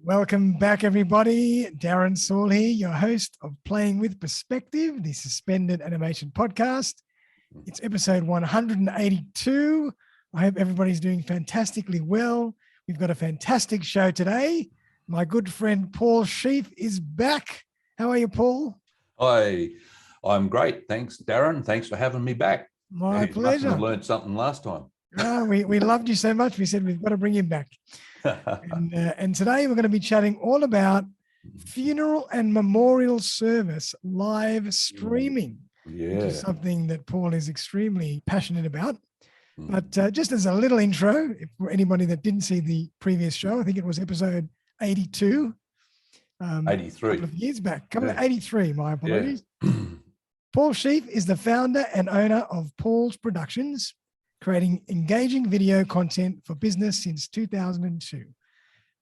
Welcome back, everybody. Darren Saul here, your host of Playing with Perspective, the Suspended Animation Podcast. It's episode 182. I hope everybody's doing fantastically well. We've got a fantastic show today. My good friend Paul Sheaffe is back. How are you, Paul? Hi, I'm great. Thanks, Darren. Thanks for having me back. My pleasure. Must have learned something last time. We loved you so much. We said we've got to bring him back. And today we're going to be chatting all about funeral and memorial service live streaming, which is something that Paul is extremely passionate about. But just as a little intro, for anybody that didn't see the previous show, I think it was episode 82. 83. A couple of years back. 83, my apologies. Yeah. Paul Sheaffe is the founder and owner of Paul's Productions, creating engaging video content for business since 2002.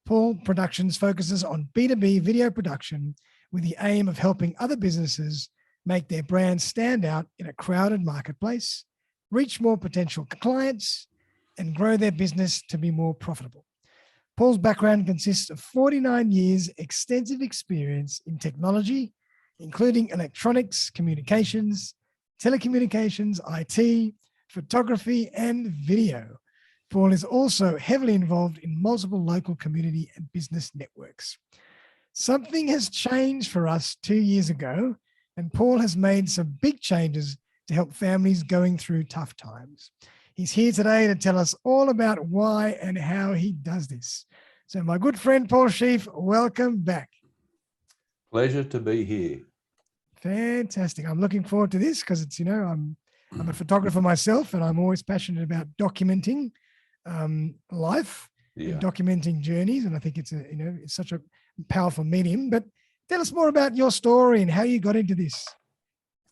Paul Productions focuses on B2B video production with the aim of helping other businesses make their brands stand out in a crowded marketplace, reach more potential clients, and grow their business to be more profitable. Paul's background consists of 49 years extensive experience in technology, including electronics, communications, telecommunications, IT, photography, and video. Paul is also heavily involved in multiple local community and business networks. Something has changed for us 2 years ago, and Paul has made some big changes to help families going through tough times. He's here today to tell us all about why and how he does this. So my good friend Paul Sheaffe, welcome back. Pleasure to be here. Fantastic. I'm looking forward to this because it's, I'm a photographer myself, and I'm always passionate about documenting life and documenting journeys. And I think it's it's such a powerful medium. But tell us more about your story and how you got into this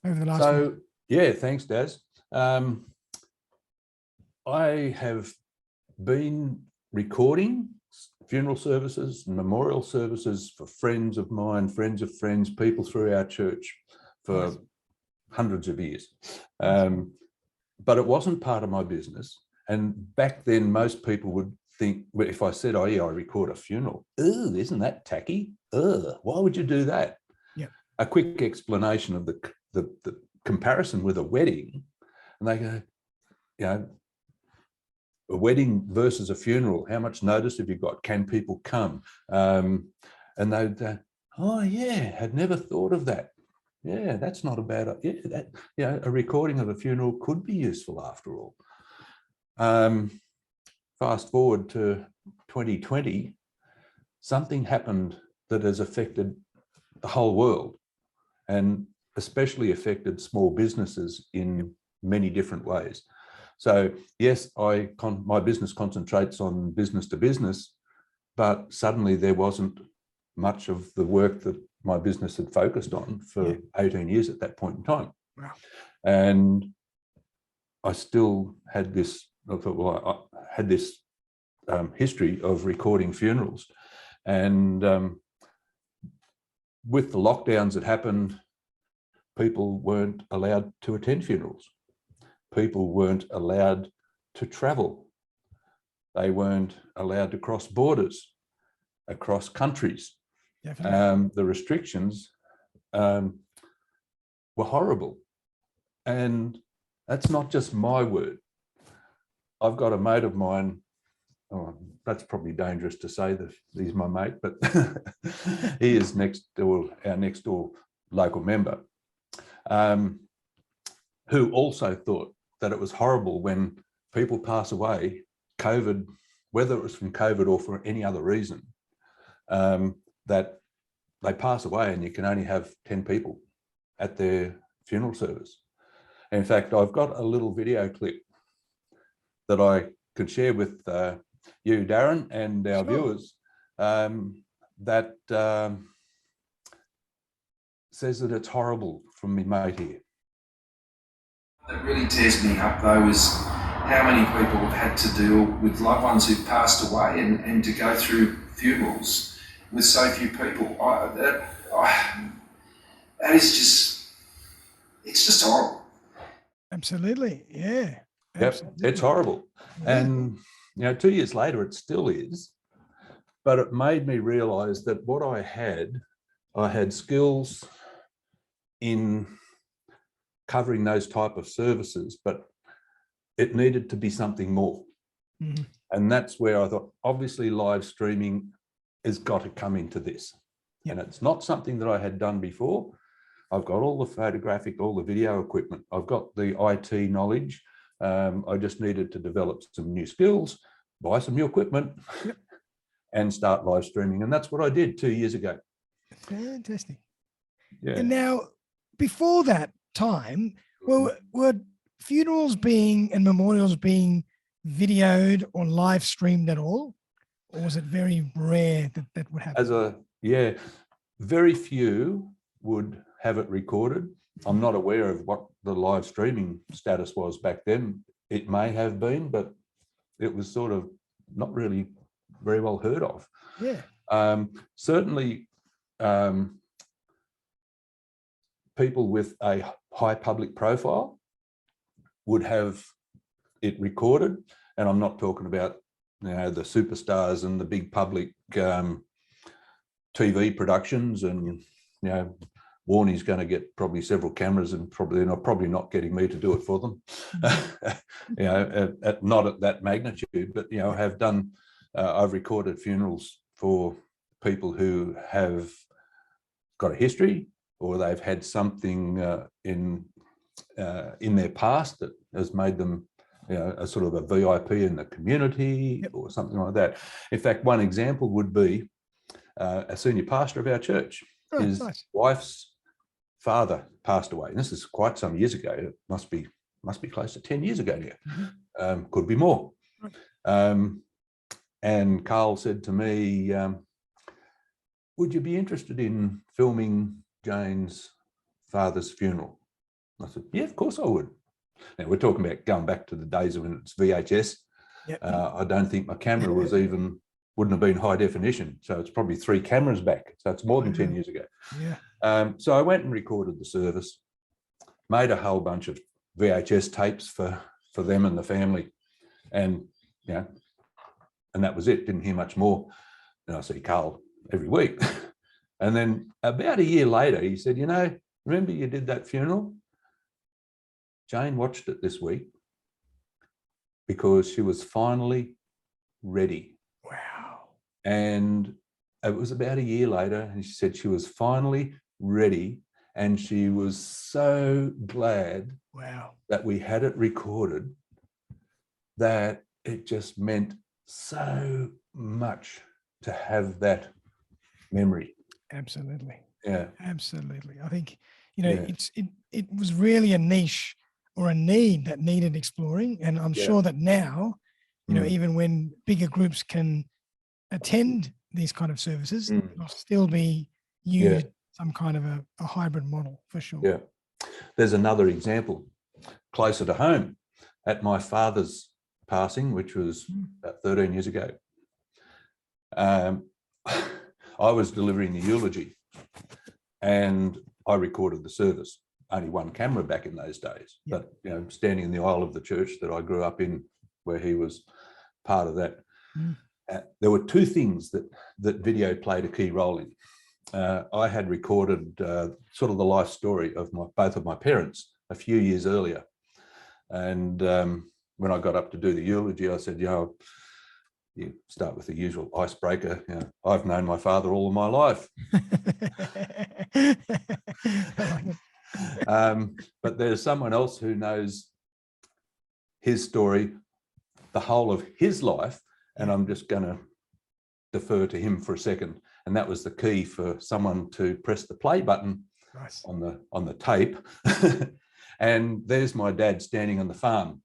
over the last week. Yeah, thanks, Daz. I have been recording funeral services and memorial services for friends of mine, friends of friends, people through our church for hundreds of years. But it wasn't part of my business. And back then, most people would think, if I said, oh yeah, I record a funeral, isn't that tacky? Why would you do that? Yeah. A quick explanation of the comparison with a wedding. And they go, a wedding versus a funeral, how much notice have you got? Can people come? And they'd, oh yeah, had never thought of that. Yeah, that's not a bad idea. A recording of a funeral could be useful after all. Fast forward to 2020, something happened that has affected the whole world and especially affected small businesses in many different ways. So yes, my business concentrates on business to business, but suddenly there wasn't much of the work that my business had focused on for 18 years at that point in time. Wow. And I still had this, history of recording funerals. And with the lockdowns that happened, people weren't allowed to attend funerals. People weren't allowed to travel. They weren't allowed to cross borders, across countries. The restrictions were horrible. And that's not just my word. I've got a mate of mine, that's probably dangerous to say that he's my mate, but he is our next door local member, who also thought that it was horrible when people pass away, COVID, whether it was from COVID or for any other reason, that they pass away and you can only have 10 people at their funeral service. In fact, I've got a little video clip that I could share with you, Darren, and our viewers that says that it's horrible from me mate here. That really tears me up though is how many people have had to deal with loved ones who've passed away and to go through funerals with so few people. That is just, it's just horrible. Absolutely, yeah. Yep, it's horrible. Yeah. And 2 years later, it still is. but it made me realize that what I had skills in covering those type of services, but it needed to be something more. Mm-hmm. And that's where I thought, obviously live streaming has got to come into this. Yep. And it's not something that I had done before. I've got all the photographic, all the video equipment. I've got the IT knowledge. I just needed to develop some new skills, buy some new equipment, yep. and start live streaming. And that's what I did 2 years ago. Fantastic. Yeah. And now, before that time, were funerals being and memorials being videoed or live streamed at all? Or was it very rare that that would happen? Very few would have it recorded. I'm not aware of what the live streaming status was back then. It may have been, but it was sort of not really very well heard of. Yeah. Certainly, people with a high public profile would have it recorded, and I'm not talking about, you know, the superstars and the big public TV productions, and, you know, Warney's going to get probably several cameras, and probably not getting me to do it for them. You know, not at that magnitude, but, you know, have done. I've recorded funerals for people who have got a history, or they've had something in their past that has made them, you know, a sort of a VIP in the community, yep. or something like that. In fact, one example would be a senior pastor of our church. Oh, his nice. wife's father passed away, and this is quite some years ago. It must be close to 10 years ago now. Mm-hmm. Could be more. Right. And Carl said to me, would you be interested in filming Jane's father's funeral? I said, yeah, of course I would. Now, we're talking about going back to the days of when it's VHS. Yep. I don't think my camera wouldn't have been high definition. So it's probably 3 cameras back. So it's more than 10 years ago. Yeah. So I went and recorded the service, made a whole bunch of VHS tapes for them and the family. And, you know, and that was it. Didn't hear much more. And I see Carl every week. And then about a year later, he said, you know, remember you did that funeral? Jane watched it this week because she was finally ready. Wow. And it was about a year later, and she said she was finally ready, and she was so glad that we had it recorded, that it just meant so much to have that memory. Absolutely. Yeah. Absolutely. I think, you know, it was really a niche or a need that needed exploring. And I'm sure that now, you know, even when bigger groups can attend these kind of services, it'll still be used some kind of a hybrid model for sure. Yeah. There's another example closer to home. At my father's passing, which was about 13 years ago, I was delivering the eulogy, and I recorded the service. Only one camera back in those days, but, you know, standing in the aisle of the church that I grew up in, where he was part of that. There were 2 things that video played a key role in. I had recorded sort of the life story of both of my parents a few years earlier, and when I got up to do the eulogy, I said, you know, you start with the usual icebreaker. You know, I've known my father all of my life. But there's someone else who knows his story, the whole of his life, and I'm just going to defer to him for a second. And that was the key for someone to press the play button on the tape. And there's my dad standing on the farm.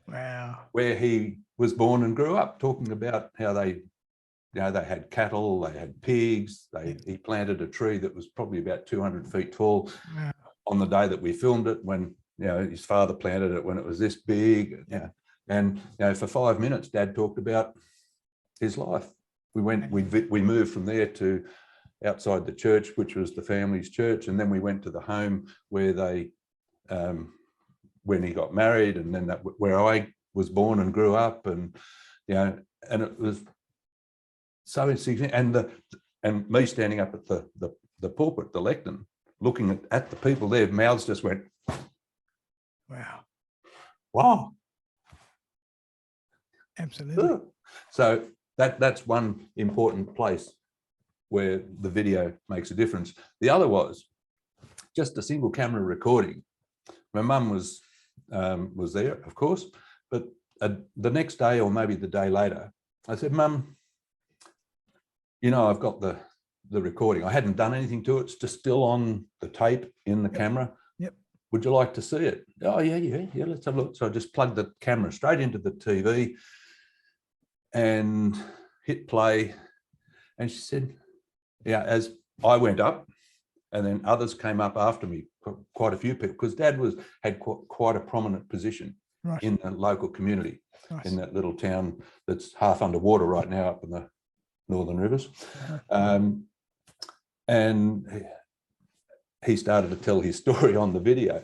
Wow. Where he was born and grew up, talking about how they, you know, they had cattle, they had pigs, he planted a tree that was probably about 200 feet tall. Wow. On the day that we filmed it, when, you know, his father planted it when it was this big. And, you know, for 5 minutes, Dad talked about his life. We moved from there to outside the church, which was the family's church, and then we went to the home where they, when he got married, and then where I was born and grew up, and, you know, and it was so insignificant. And me standing up at the pulpit, the lectern, looking at the people there, mouths just went, Wow. wow. Absolutely. So that's one important place where the video makes a difference. The other was just a single camera recording. My mum was there, of course, but the next day or maybe the day later, I said, Mum, you know, I've got the recording. I hadn't done anything to it. It's just still on the tape in the camera. Yep. Would you like to see it? Oh, yeah, let's have a look. So I just plugged the camera straight into the TV and hit play. And she said, yeah, as I went up, and then others came up after me, quite a few people, because Dad had quite a prominent position in the local community, in that little town that's half underwater right now up in the Northern Rivers. And he started to tell his story on the video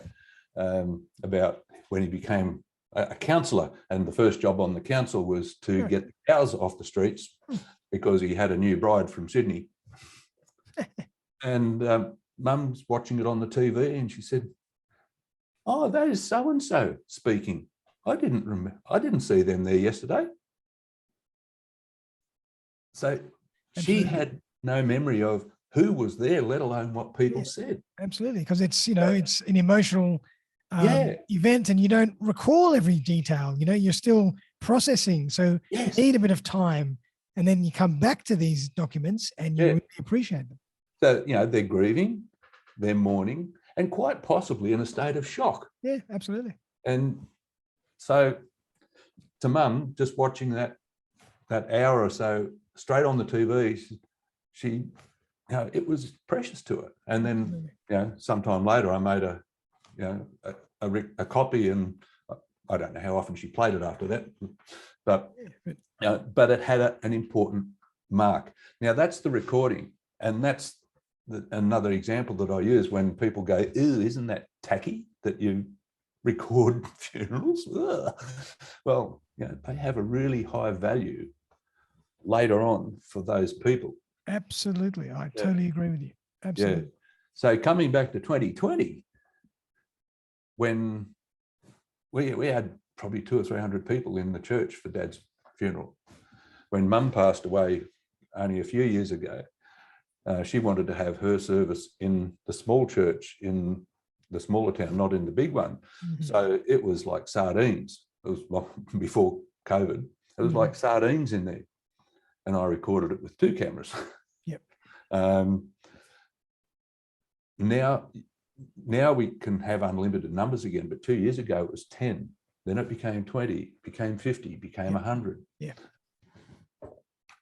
about when he became a councillor, and the first job on the council was to get the cows off the streets because he had a new bride from Sydney. And Mum's watching it on the TV, and she said, "Oh, that is so and so speaking. I didn't see them there yesterday." So she had no memory of who was there, let alone what people said. Absolutely, because it's, you know, it's an emotional event, and you don't recall every detail. You know, you're still processing, so you need a bit of time, and then you come back to these documents and you really appreciate them. So, you know, they're grieving, they're mourning, and quite possibly in a state of shock. Yeah, absolutely. And so to Mum, just watching that hour or so straight on the TV, she, you know, it was precious to her. And then, you know, sometime later, I made a copy, and I don't know how often she played it after that, but it had an important mark. Now that's the recording, and that's another example that I use when people go, "Ew, isn't that tacky that you record funerals?" Ugh. Well, you know, they have a really high value later on for those people. Absolutely, I totally agree with you. Absolutely. Yeah. So coming back to 2020, when we had probably 200 or 300 people in the church for Dad's funeral. When Mum passed away only a few years ago, she wanted to have her service in the small church in the smaller town, not in the big one. So it was like sardines. It was before COVID. It was like sardines in there. And I recorded it with 2 cameras. Yep. Now we can have unlimited numbers again, but 2 years ago it was 10. Then it became 20, became 50, became 100. Yeah.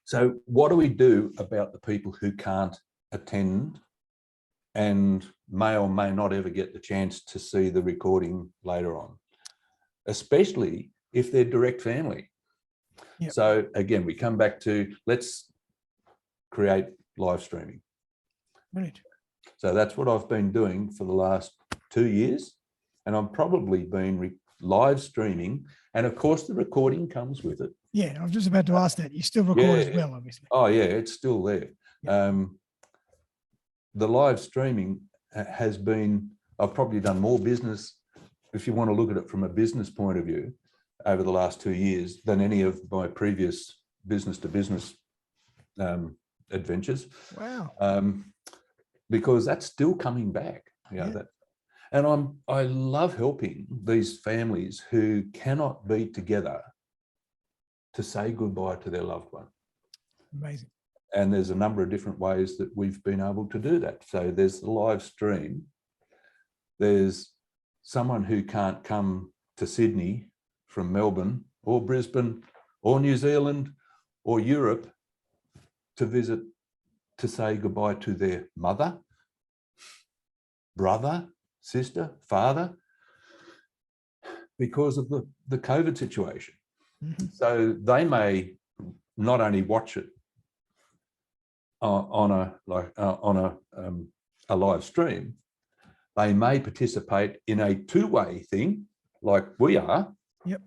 So what do we do about the people who can't attend and may or may not ever get the chance to see the recording later on, especially if they're direct family? Yep. So again, we come back to, let's create live streaming. Right. So that's what I've been doing for the last 2 years, and I've probably been live streaming, and of course the recording comes with it. Yeah, I was just about to ask that. You still record as well, obviously. Oh yeah, it's still there. Yep. The live streaming has been, I've probably done more business, if you want to look at it from a business point of view, over the last 2 years than any of my previous business to business adventures. Wow. Because that's still coming back. And I love helping these families who cannot be together to say goodbye to their loved one. Amazing. And there's a number of different ways that we've been able to do that. So there's the live stream. There's someone who can't come to Sydney from Melbourne or Brisbane or New Zealand or Europe to visit, to say goodbye to their mother, brother, sister, father, because of the COVID situation. So they may not only watch it on a live stream, they may participate in a 2-way thing like we are. Yep.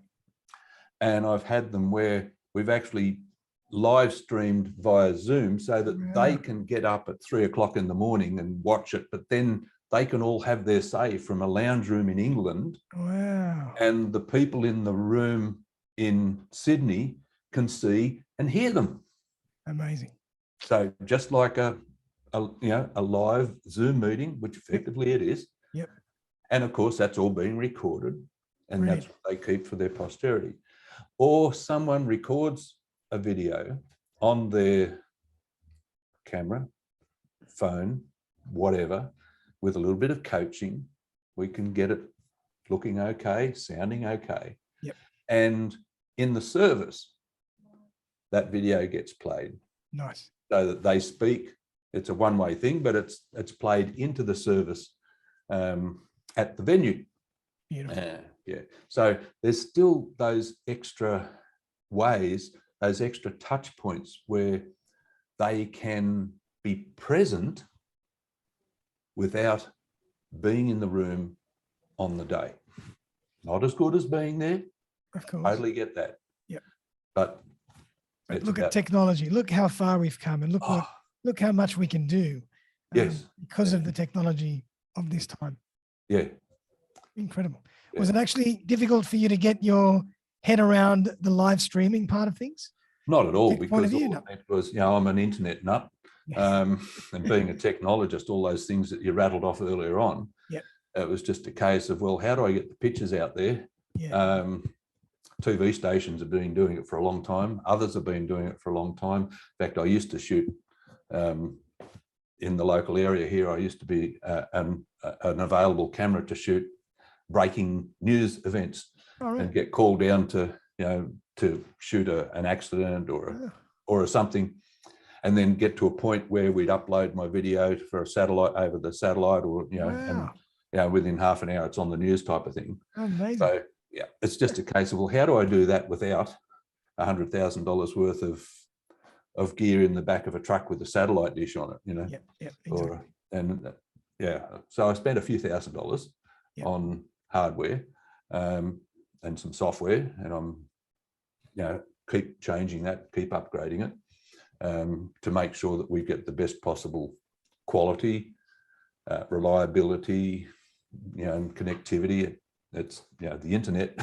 And I've had them where we've actually live streamed via Zoom so that Wow. they can get up at 3 o'clock in the morning and watch it, but then they can all have their say from a lounge room in England. Wow. And the people in the room in Sydney can see and hear them. Amazing. So just like a live Zoom meeting, which effectively it is. Yep. And of course, that's all being recorded, and Brilliant. that's what they keep for their posterity. Or someone records a video on their camera, phone, whatever, with a little bit of coaching, we can get it looking okay, sounding okay. Yep. And in the service, that video gets played. Nice. So that they speak. It's a one-way thing, but it's played into the service at the venue. Beautiful. Yeah. So there's still those extra ways, those extra touch points where they can be present without being in the room on the day. Not as good as being there. Of course. Totally get that. Yep. But look at technology. Look how far we've come, and look how much we can do. Yes. Because of the technology of this time. Yeah. Incredible. Yeah. Was it actually difficult for you to get your head around the live streaming part of things? Not at all, Tech point because of view, all no. of that was, I'm an internet nut. Yes. And being a technologist, all those things that you rattled off earlier on, Yep. It was just a case of, well, how do I get the pictures out there? Yeah. TV stations have been doing it for a long time. Others have been doing it for a long time. In fact, I used to shoot in the local area here. I used to be an available camera to shoot breaking news events. Oh, really? And get called down to, to shoot an accident or something, and then get to a point where we'd upload my video for a satellite over the satellite, or Wow. and within half an hour it's on the news type of thing. Amazing. So yeah, it's just a case of, well, how do I do that without $100,000 worth of gear in the back of a truck with a satellite dish on it, Yep. Exactly. So I spent a few $1,000s Yep. on hardware and some software, and I'm keep changing that, keep upgrading it to make sure that we get the best possible quality, reliability, and connectivity. It's the internet.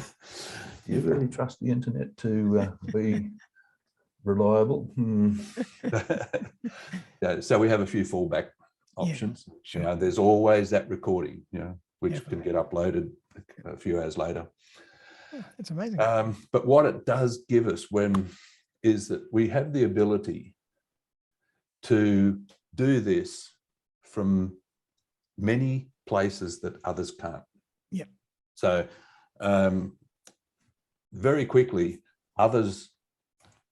Do you really trust the internet to be reliable? So we have a few fallback options. Sure. There's always that recording, which Definitely. can get uploaded a few hours later. It's amazing. But what it does give us is that we have the ability to do this from many places that others can't. Yep. So very quickly, others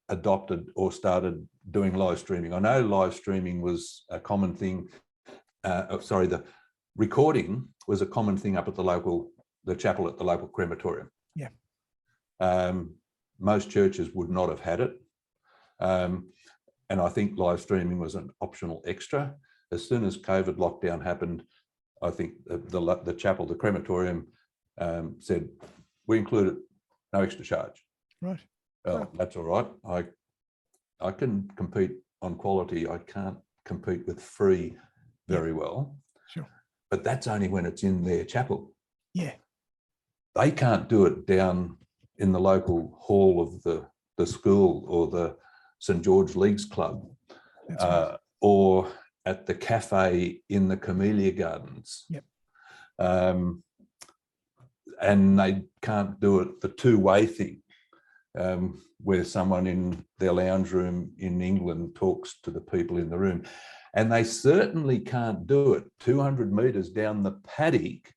adopted or started doing live streaming. I know live streaming was a common thing. The recording was a common thing up at the chapel at the local crematorium. Yeah. Most churches would not have had it. And I think live streaming was an optional extra. As soon as COVID lockdown happened, I think the chapel, the crematorium, said, we include it, no extra charge. Right. Well, that's all right. I can compete on quality. I can't compete with free very well. Sure. But that's only when it's in their chapel. Yeah. They can't do it down in the local hall of the school or the St. George Leagues Club, That's right. or at the cafe in the Camellia Gardens. Yep. And they can't do it the two-way thing, where someone in their lounge room in England talks to the people in the room. And they certainly can't do it 200 metres down the paddock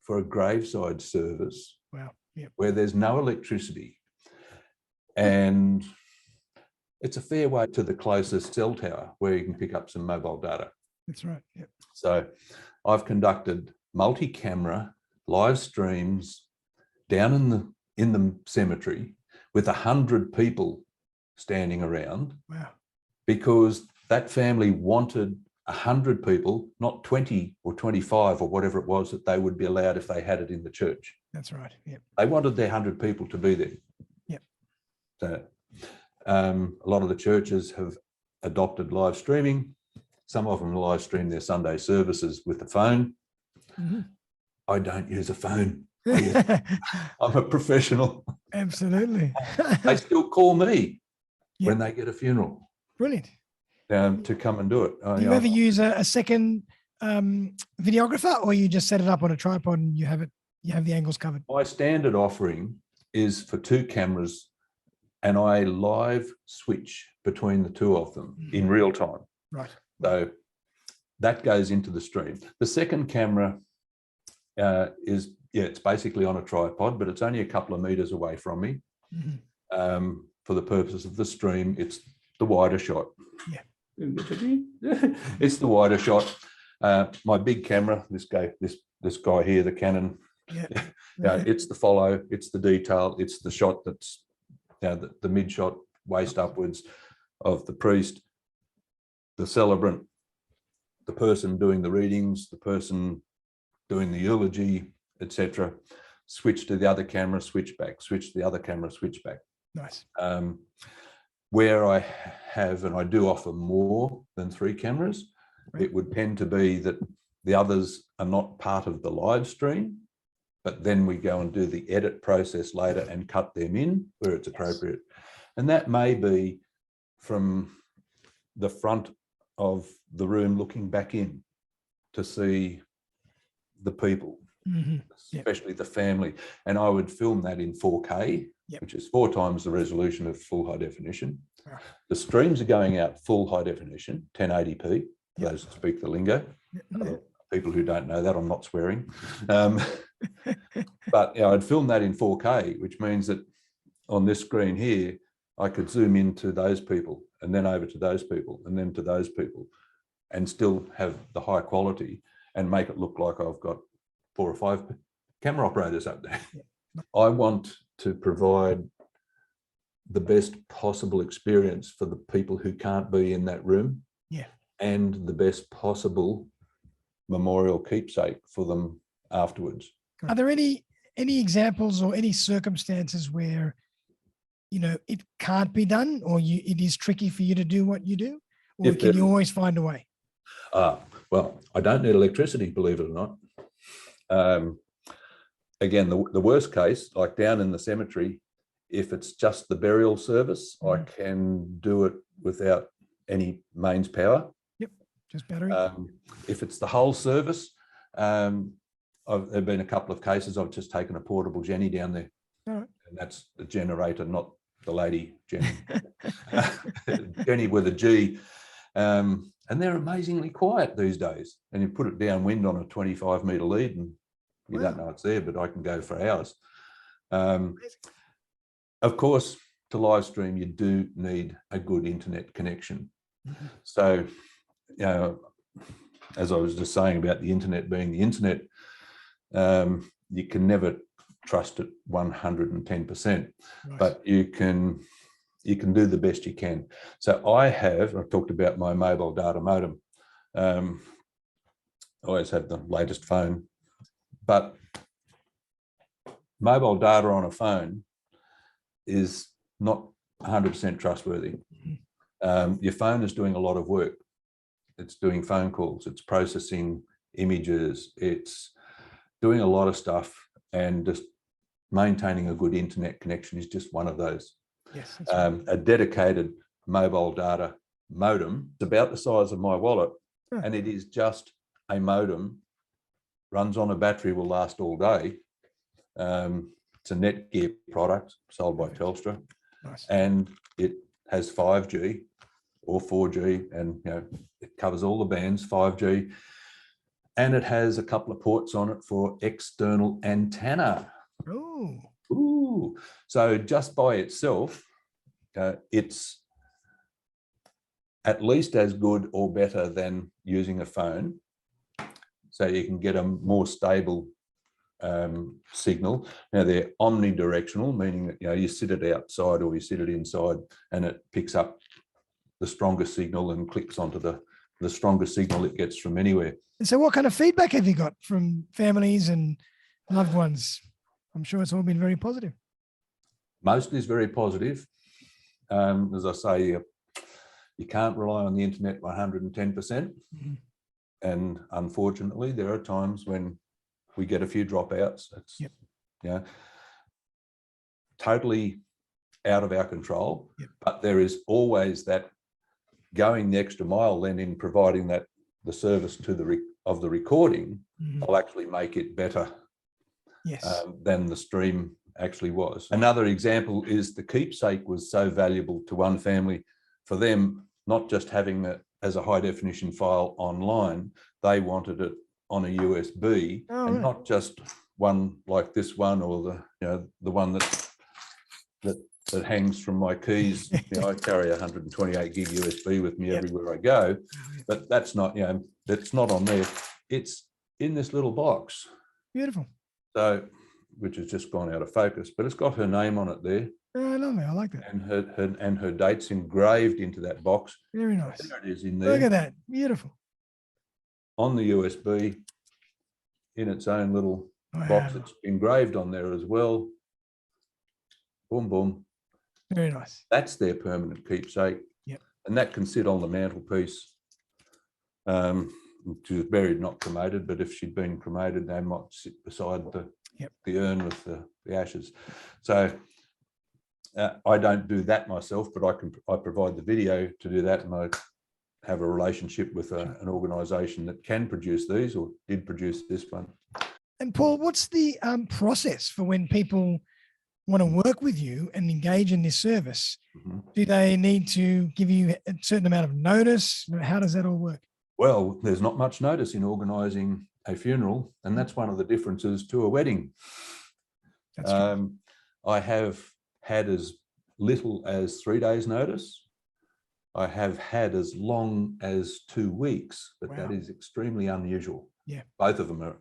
for a graveside service. Wow. Yep. Where there's no electricity. And it's a fair way to the closest cell tower where you can pick up some mobile data. That's right. Yep. So I've conducted multi-camera live streams down in the cemetery with 100 people standing around. Wow. Because that family wanted 100 people, not 20 or 25 or whatever it was that they would be allowed if they had it in the church. That's right. Yep. They wanted their 100 people to be there. Yep. So, A lot of the churches have adopted live streaming. Some of them live stream their Sunday services with the phone. Mm-hmm. I don't use a phone. I'm a professional. Absolutely. They still call me Yep. when they get a funeral Brilliant. to come and do it. Do you ever use a second videographer, or you just set it up on a tripod and you have the angles covered? My standard offering is for 2 cameras, and I live switch between the 2 of them in real time. Right. So that goes into the stream. The second camera it's basically on a tripod, but it's only a couple of meters away from me. Mm-hmm. For the purpose of the stream, it's the wider shot. Yeah. It's the wider shot. My big camera, this guy here, the Canon. Yeah. It's the follow, it's the detail, it's the shot that's the mid shot, waist upwards of the priest, the celebrant, the person doing the readings, the person doing the eulogy, etc. Switch to the other camera, switch back, switch to the other camera, switch back. Nice. Where I have, and I do offer more than 3 cameras, right. It would tend to be that the others are not part of the live stream, but then we go and do the edit process later and cut them in where it's appropriate. And that may be from the front of the room looking back in to see the people, especially the family. And I would film that in 4K, which is 4 times the resolution of full high definition. The streams are going out full high definition, 1080p, for those that speak the lingo. People who don't know that, I'm not swearing. But I'd film that in 4K, which means that on this screen here, I could zoom into those people and then over to those people and then to those people and still have the high quality and make it look like I've got 4 or 5 camera operators up there. I want to provide the best possible experience for the people who can't be in that room, and the best possible memorial keepsake for them afterwards. Are there any examples or any circumstances where it can't be done, or it is tricky for you to do what you do, or can you always find a way? Well, I don't need electricity, believe it or not. Again, the worst case, like down in the cemetery, if it's just the burial service, I can do it without any mains power. Yep, just battery. If it's the whole service, there've been a couple of cases I've just taken a portable Jenny down there. All right. And that's the generator, not the lady Jenny. Jenny with a G. And they're amazingly quiet these days. And you put it downwind on a 25-meter lead and you don't know it's there, but I can go for hours. Of course, to live stream, you do need a good internet connection. So, as I was just saying about the internet being the internet, you can never trust it 110%, but you can do the best you can. So I've talked about my mobile data modem. I always have the latest phone, but mobile data on a phone is not 100% trustworthy. Your phone is doing a lot of work. It's doing phone calls, it's processing images, it's doing a lot of stuff, and just maintaining a good internet connection is just one of those. Yes, that's right. A dedicated mobile data modem, it's about the size of my wallet, and it is just a modem, runs on a battery, will last all day. It's a Netgear product sold by Telstra. Nice. And it has 5G or 4G, and it covers all the bands, 5G, and it has a couple of ports on it for external antenna. Ooh. So just by itself, it's at least as good or better than using a phone. So you can get a more stable signal. Now they're omnidirectional, meaning that you sit it outside or you sit it inside, and it picks up the strongest signal and clicks onto the strongest signal it gets from anywhere. And so what kind of feedback have you got from families and loved ones? I'm sure it's all been very positive. Most is very positive. As I say, you can't rely on the internet 110%. And unfortunately, there are times when we get a few dropouts. It's totally out of our control, but there is always that going the extra mile then in providing that the service to the recording will actually make it better than the stream actually was. Another example is the keepsake was so valuable to one family. For them, not just having it as a high definition file online, they wanted it on a USB, and not just one like this one, or the one that hangs from my keys. I carry 128 gig USB with me everywhere I go, but that's not, that's not on there. It's in this little box. Beautiful. So, which has just gone out of focus, but it's got her name on it there. Oh, lovely. I like that. And her dates engraved into that box. Very nice. There it is in there. Look at that. Beautiful. On the USB, in its own little box. It's engraved on there as well. Boom, boom. Very nice. That's their permanent keepsake. And that can sit on the mantelpiece. She was buried, not cremated, but if she'd been cremated, they might sit beside the urn with the ashes. So I don't do that myself, but I provide the video to do that, and I have a relationship with an organisation that can produce these, or did produce this one. And Paul, what's the process for when people want to work with you and engage in this service? Do they need to give you a certain amount of notice? How does that all work? Well, there's not much notice in organising a funeral, and that's one of the differences to a wedding. That's true. I have had as little as 3 days notice. I have had as long as 2 weeks, but that is extremely unusual. Both of them are.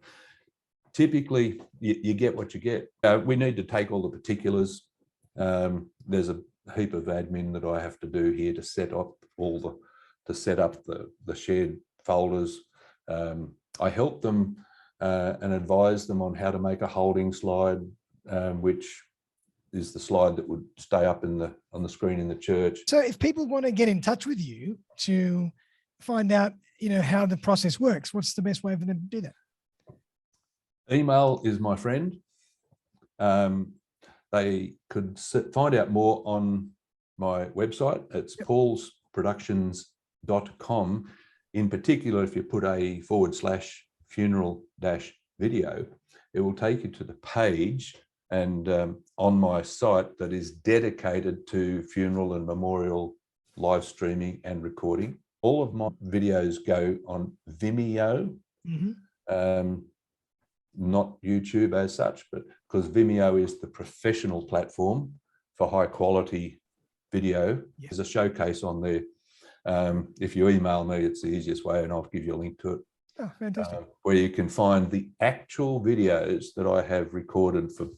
Typically, you get what you get. We need to take all the particulars. There's a heap of admin that I have to do here to set up the shared folders. I help them and advise them on how to make a holding slide, which is the slide that would stay up on the screen in the church. So if people want to get in touch with you to find out, how the process works, what's the best way for them to do that? Email is my friend. They could find out more on my website. It's paulsproductions.com. In particular, if you put a /funeral-video, it will take you to the page and on my site that is dedicated to funeral and memorial live streaming and recording. All of my videos go on Vimeo, not YouTube as such, but because Vimeo is the professional platform for high quality video. There's a showcase on there. If you email me, it's the easiest way, and I'll give you a link to it. Oh, fantastic. Where you can find the actual videos that I have recorded for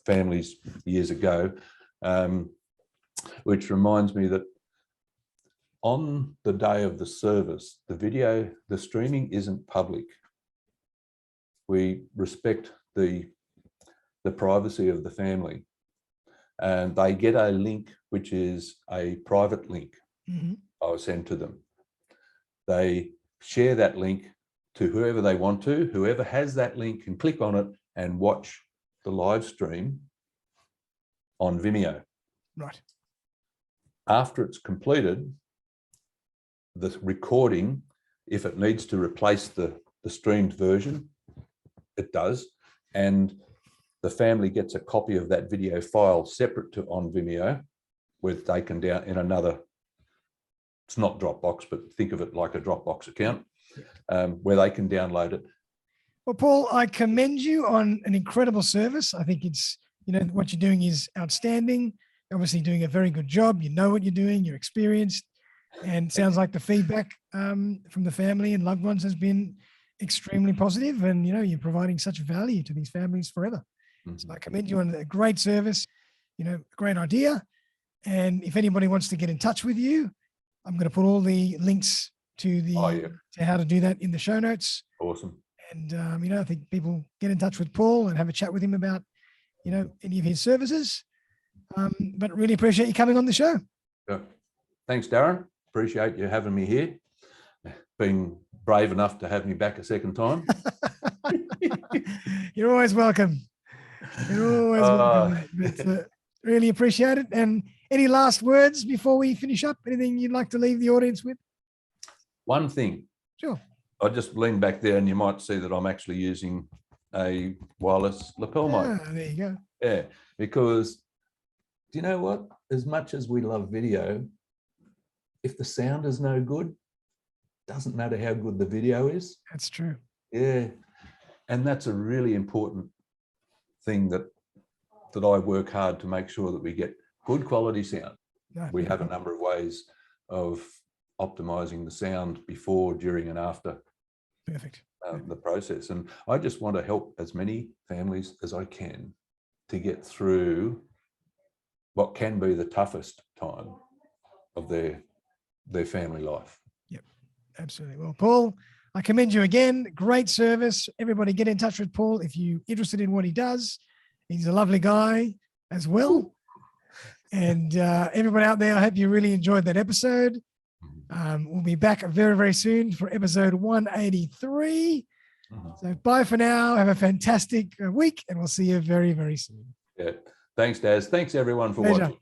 families years ago, which reminds me that on the day of the service, the streaming isn't public. We respect the privacy of the family, and they get a link, which is a private link. I'll send to them. They share that link to whoever they want to. Whoever has that link can click on it and watch the live stream on Vimeo. Right. After it's completed, the recording, if it needs to replace the streamed version, it does. And the family gets a copy of that video file separate to on Vimeo, where they can down in another, it's not Dropbox, but think of it like a Dropbox account, where they can download it. Well, Paul, I commend you on an incredible service. I think it's, what you're doing is outstanding. Obviously doing a very good job. You know what you're doing, you're experienced, and sounds like the feedback from the family and loved ones has been extremely positive, and you're providing such value to these families forever. So I commend you on a great service, great idea. And if anybody wants to get in touch with you, I'm going to put all the links to to how to do that in the show notes. Awesome. And I think people get in touch with Paul and have a chat with him about any of his services. But really appreciate you coming on the show. Yeah. Thanks, Darren. Appreciate you having me here. Being brave enough to have me back a second time. You're always welcome. You're always welcome, mate. But, really appreciate it. And any last words before we finish up? Anything you'd like to leave the audience with? One thing. Sure. I just lean back there and you might see that I'm actually using a wireless lapel mic. There you go. Yeah, because do you know what? As much as we love video, if the sound is no good, doesn't matter how good the video is. That's true. Yeah. And that's a really important thing that I work hard to make sure that we get good quality sound. No, We have a number of ways of optimizing the sound before, during, and after perfect. the process. And I just want to help as many families as I can to get through what can be the toughest time of their family life. Yep, absolutely. Well, Paul, I commend you again. Great service. Everybody get in touch with Paul if you're interested in what he does. He's a lovely guy as well. And everyone out there, I hope you really enjoyed that episode. We'll be back very, very soon for episode 183. So bye for now. Have a fantastic week, and we'll see you very, very soon. Yeah. Thanks, Daz. Thanks, everyone, for watching.